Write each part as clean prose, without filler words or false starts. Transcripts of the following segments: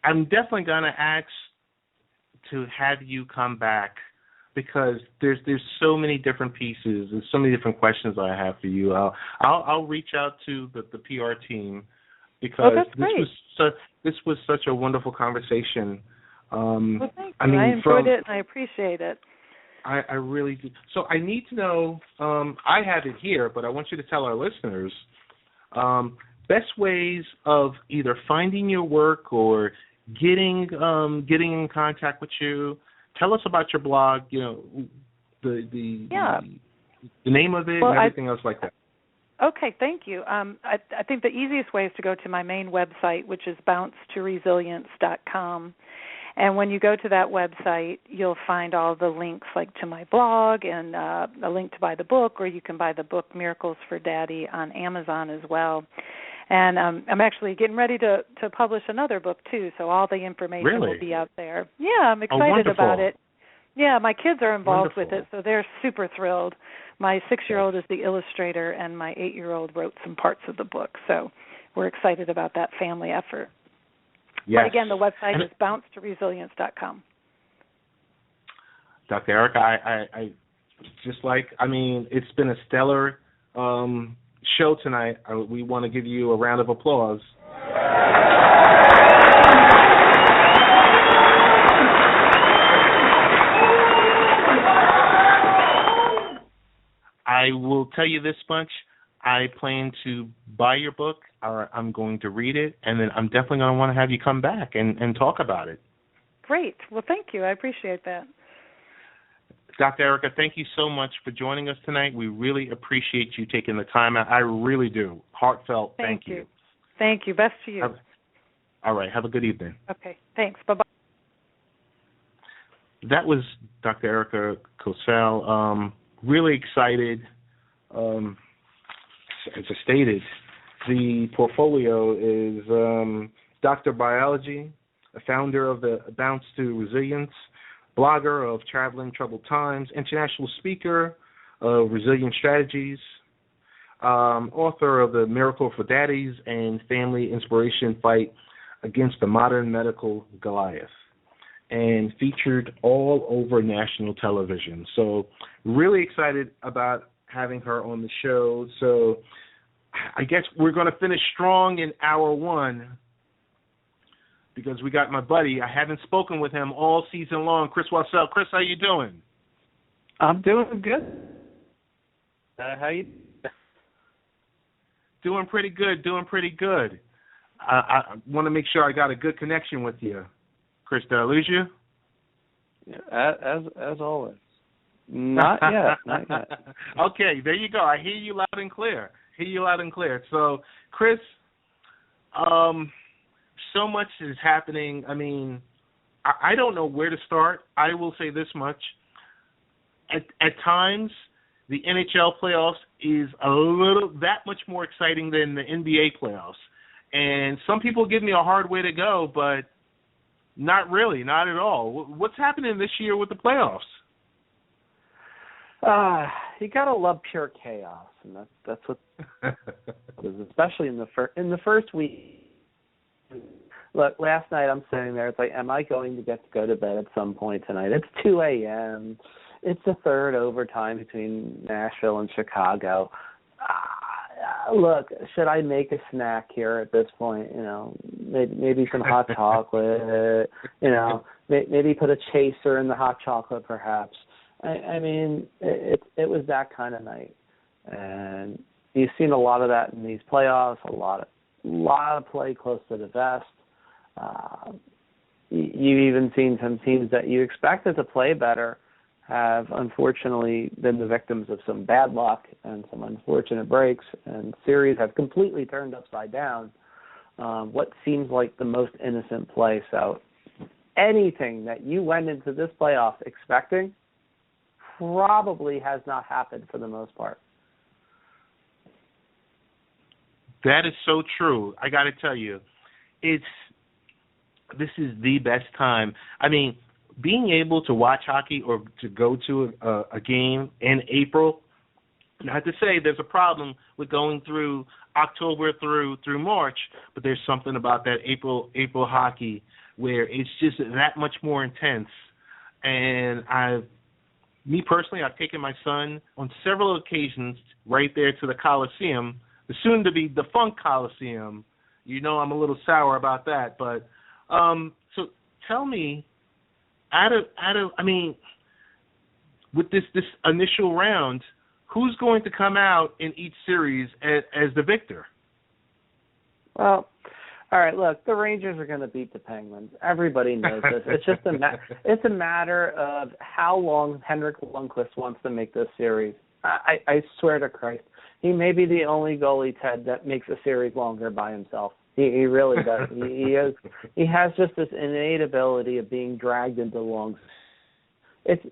I'm definitely going to ask to have you come back because there's so many different pieces and so many different questions I have for you. I'll reach out to the PR team because this was such a wonderful conversation. Well, thank you. I enjoyed it and I appreciate it. I really do. So I need to know, I have it here, but I want you to tell our listeners best ways of either finding your work or getting in contact with you. Tell us about your blog, the name of it and everything else like that. Okay, thank you. I think the easiest way is to go to my main website, which is bounceToResilience.com. And when you go to that website, you'll find all the links like to my blog and a link to buy the book, or you can buy the book Miracles for Daddy on Amazon as well. And I'm actually getting ready to publish another book, too, so all the information will be out there. Yeah, I'm excited about it. Yeah, my kids are involved with it, so they're super thrilled. My 6-year-old is the illustrator, and my 8-year-old wrote some parts of the book, so we're excited about that family effort. Yes. But again, the website is bounceToResilience.com. Dr. Erica, I it's been a stellar show tonight. We want to give you a round of applause. I will tell you this much. I plan to buy your book, or I'm going to read it, and then I'm definitely going to want to have you come back and talk about it. Great. Well, thank you. I appreciate that. Dr. Erica, thank you so much for joining us tonight. We really appreciate you taking the time out. I really do. Heartfelt, thank you. Thank you. Best to you. All right. Have a good evening. Okay. Thanks. Bye-bye. That was Dr. Erica Kosal. Really excited. As I stated, the portfolio is Dr. Biology, a founder of the Bounce to Resilience, blogger of Traveling Troubled Times, international speaker of Resilient Strategies, author of the Miracle for Daddies and Family Inspiration Fight Against the Modern Medical Goliath, and featured all over national television. So really excited about having her on the show. So I guess we're going to finish strong in hour one because we got my buddy. I haven't spoken with him all season long, Chris Wassell. Chris, how you doing? I'm doing good. How you? Doing pretty good. I want to make sure I got a good connection with you. Chris, did I lose you? Yeah, as always. Not yet. Okay, there you go. I hear you loud and clear. So, Chris, so much is happening. I mean, I don't know where to start. I will say this much. At times, the NHL playoffs is that much more exciting than the NBA playoffs. And some people give me a hard way to go, but not really, not at all. What's happening this year with the playoffs? You gotta love pure chaos, and that's what, especially in the first week. Look, last night I'm sitting there. It's like, am I going to get to go to bed at some point tonight? It's 2 a.m. It's the third overtime between Nashville and Chicago. Look, should I make a snack here at this point? Maybe some hot chocolate. Maybe put a chaser in the hot chocolate, perhaps. I mean, it was that kind of night, and you've seen a lot of that in these playoffs. A lot of play close to the vest. You've even seen some teams that you expected to play better have unfortunately been the victims of some bad luck and some unfortunate breaks, and series have completely turned upside down. What seems like the most innocent play. So anything that you went into this playoff expecting probably has not happened for the most part. That is so true. I got to tell you, this is the best time. I mean, being able to watch hockey or to go to a game in April Not to say there's a problem with going through October through March, but there's something about that April hockey where it's just that much more intense. And me personally, I've taken my son on several occasions right there to the Coliseum, the soon-to-be defunct Coliseum. You know I'm a little sour about that, but so tell me, with this initial round, who's going to come out in each series as the victor? Well, all right. Look, the Rangers are going to beat the Penguins. Everybody knows this. It's just a matter of how long Henrik Lundqvist wants to make this series. I swear to Christ, he may be the only goalie, Ted, that makes a series longer by himself. He really does. He has just this innate ability of being dragged into long.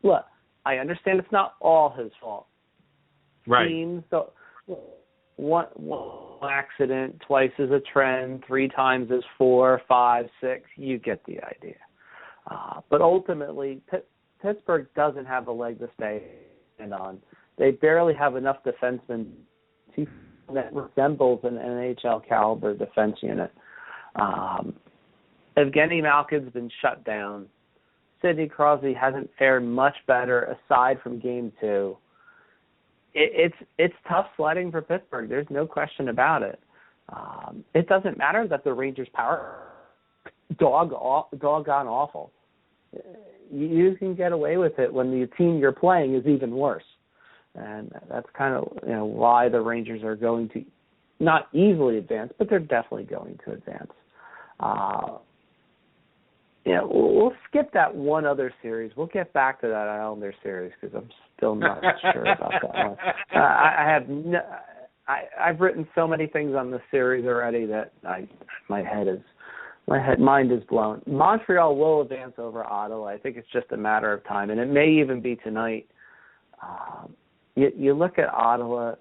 Look, I understand it's not all his fault. Right. Teams, one accident, twice is a trend, 3 times is 4, 5, 6. You get the idea. But ultimately, Pittsburgh doesn't have a leg to stand on. They barely have enough defensemen that resembles an NHL caliber defense unit. Evgeny Malkin's been shut down. Sidney Crosby hasn't fared much better aside from Game 2. It's tough sledding for Pittsburgh. There's no question about it. It doesn't matter that the Rangers' power doggone awful. You can get away with it when the team you're playing is even worse, and that's kind of why the Rangers are going to not easily advance, but they're definitely going to advance. We'll skip that one other series. We'll get back to that Islander series because I'm still not sure about that one. I've written so many things on this series already that my mind is blown. Montreal will advance over Ottawa. I think it's just a matter of time, and it may even be tonight. You look at Ottawa.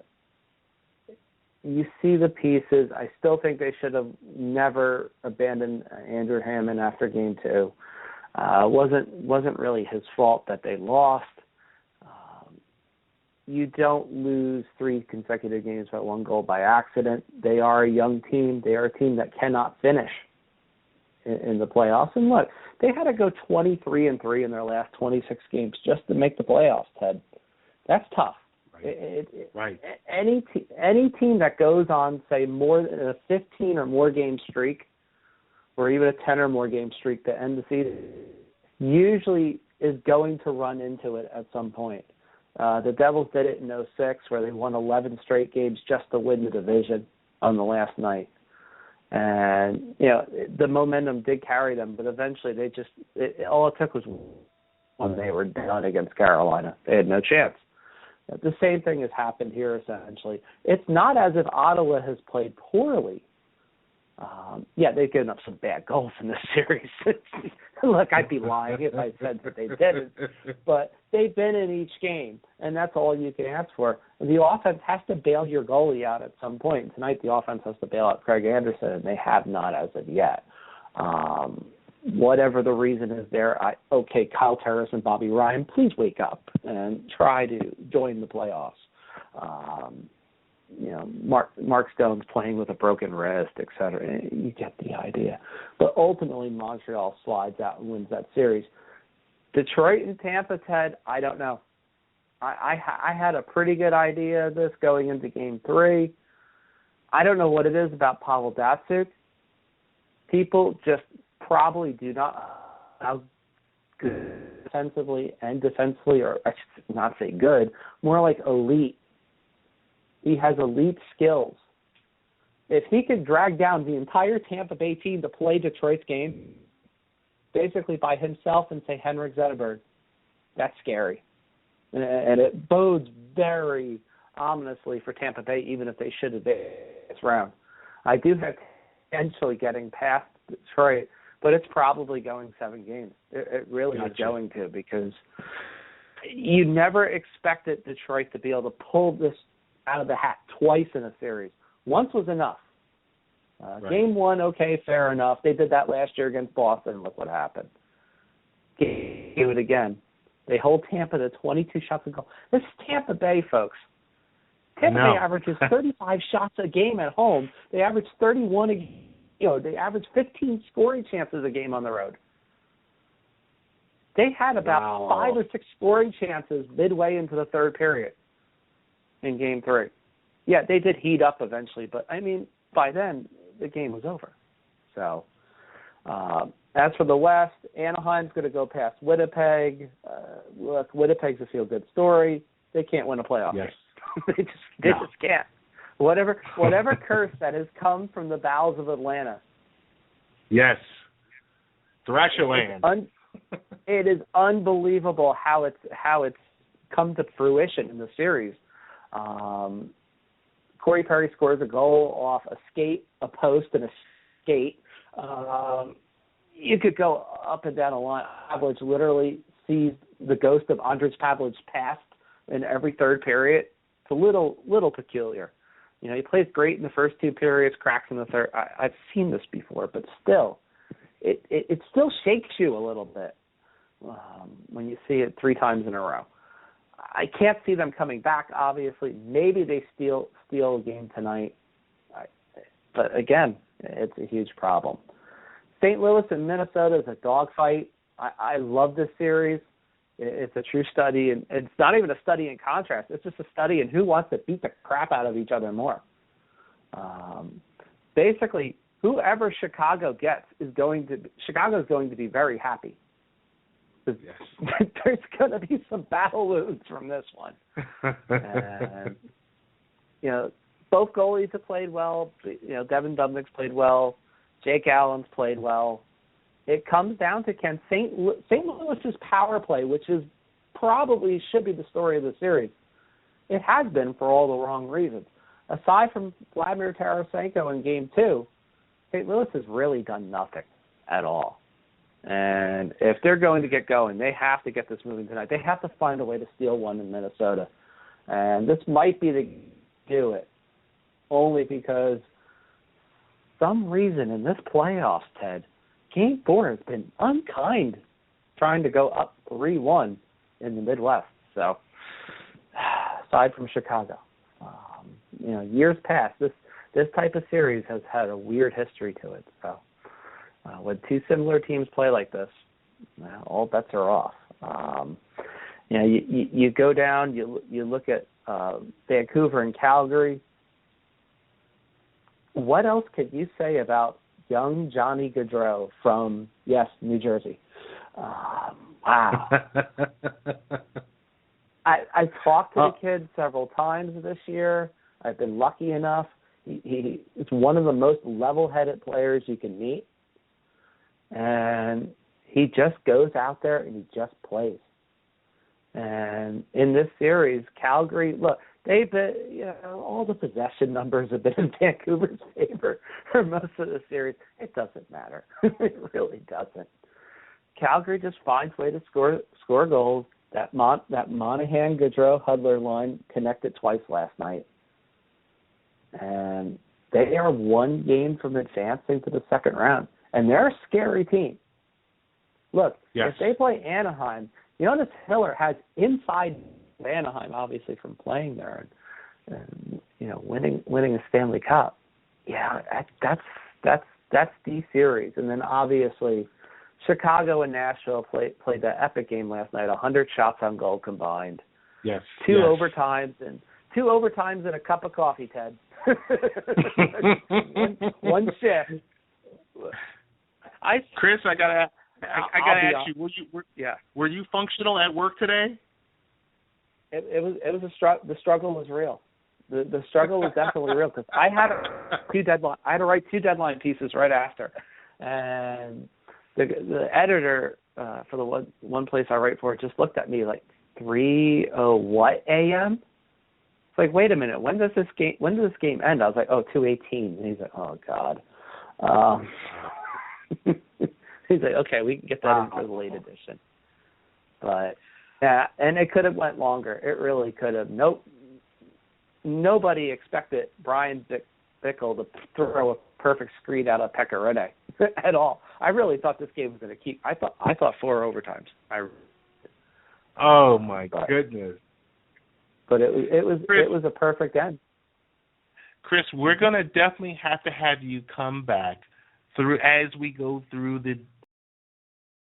You see the pieces. I still think they should have never abandoned Andrew Hammond after Game 2. Wasn't really his fault that they lost. You don't lose 3 consecutive games by 1 goal by accident. They are a young team. They are a team that cannot finish in the playoffs. And look, they had to go 23-3 in their last 26 games just to make the playoffs, Ted. That's tough. Right. Any team that goes on, say, more than a 15 or more game streak, or even a 10 or more game streak to end the season, usually is going to run into it at some point. The Devils did it in 2006, where they won 11 straight games just to win the division on the last night. And, the momentum did carry them, but eventually all it took was when they were down against Carolina. They had no chance. The same thing has happened here, essentially. It's not as if Ottawa has played poorly. They've given up some bad goals in this series. Look, I'd be lying if I said that they didn't. But they've been in each game, and that's all you can ask for. The offense has to bail your goalie out at some point. Tonight, the offense has to bail out Craig Anderson, and they have not as of yet. Whatever the reason is there, Kyle Turris and Bobby Ryan, please wake up and try to join the playoffs. Mark Stone's playing with a broken wrist, et cetera. You get the idea. But ultimately, Montreal slides out and wins that series. Detroit and Tampa, Ted, I don't know. I had a pretty good idea of this going into Game 3. I don't know what it is about Pavel Datsyuk. People just probably do not how good defensively, or I should not say good, more like elite. He has elite skills. If he could drag down the entire Tampa Bay team to play Detroit's game, basically by himself and say Henrik Zetterberg, that's scary. And it bodes very ominously for Tampa Bay, even if they should advance this round. I do have potentially getting past Detroit, but it's probably going 7 games. It really is going to, because you never expected Detroit to be able to pull this out of the hat twice in a series. Once was enough. Game 1, okay, fair enough. They did that last year against Boston. Look what happened. Do it again. They hold Tampa to 22 shots a goal. This is Tampa Bay, folks. Tampa Bay averages 35 shots a game at home. They average 31 they average 15 scoring chances a game on the road. They had about 5 or 6 scoring chances midway into the third period in Game 3. Yeah, they did heat up eventually, but, I mean, by then, the game was over. So, as for the West, Anaheim's going to go past Winnipeg. Look, Winnipeg's a feel-good story. They can't win a playoff game. They just can't. Whatever curse that has come from the bowels of Atlanta. Yes. Thrasherland. It is unbelievable how it's come to fruition in the series. Corey Perry scores a goal off a skate, a post, and a skate. You could go up and down a line. Pavlich literally sees the ghost of Andrej Pavlich past in every third period. It's a little peculiar. You know, he plays great in the first 2 periods, cracks in the third. I've seen this before, but still, it still shakes you a little bit when you see it 3 times in a row. I can't see them coming back, obviously. Maybe they steal a game tonight. But, again, it's a huge problem. St. Louis and Minnesota is a dogfight. I love this series. It's a true study, and it's not even a study in contrast. It's just a study in who wants to beat the crap out of each other more. Basically, whoever Chicago gets Chicago's going to be very happy. Yes. There's going to be some battle wounds from this one. And, you know, both goalies have played well. You know, Devin Dubnik's played well. Jake Allen's played well. It comes down to can St. Louis's power play, which is probably should be the story of the series. It has been for all the wrong reasons. Aside from Vladimir Tarasenko in Game 2, St. Louis has really done nothing at all. And if they're going to get going, they have to get this moving tonight. They have to find a way to steal one in Minnesota. And this might be the do it, only because some reason in this playoffs, Ted, Game 4 has been unkind trying to go up 3-1 in the Midwest. So, aside from Chicago, you know, years past, this type of series has had a weird history to it. So, when 2 similar teams play like this, all bets are off. You know, you go down, you look at Vancouver and Calgary. What else could you say about young Johnny Gaudreau from, yes, New Jersey? Wow. I talked to the kid several times this year. I've been lucky enough. He's one of the most level-headed players you can meet. And he just goes out there and he just plays. And in this series, Calgary, look, they've been, you know, all the possession numbers have been in Vancouver's favor for most of the series. It doesn't matter. It really doesn't. Calgary just finds a way to score goals. That Monahan, Gaudreau, Hudler line connected twice last night. And they are 1 game from advancing to the second round. And they're a scary team. Look, if they play Anaheim, Jonas Hiller has inside Anaheim, obviously from playing there, and you know, winning a Stanley Cup. Yeah, that's the series. And then obviously, Chicago and Nashville played that epic game last night. 100 shots on goal combined. Yes. 2 overtimes and a cup of coffee, Ted. one shift. Chris, I gotta ask you. Were you functional at work today? It was the struggle was real. The struggle was definitely real because I had to write 2 deadline pieces right after, and the editor for the one place I write for just looked at me like 3:00 a.m. It's like, wait a minute, when does this game end? I was like, 2:18, and he's like, oh God. He's like, okay, we can get that in for the late edition. But yeah, and it could have went longer. It really could have. Nope. Nobody expected Brian Bickle to throw a perfect screen out of Pecorine at all. I really thought this game was going to keep. I thought 4 overtimes. Oh my goodness. But it was a perfect end. Chris, we're going to definitely have to have you come back as we go through the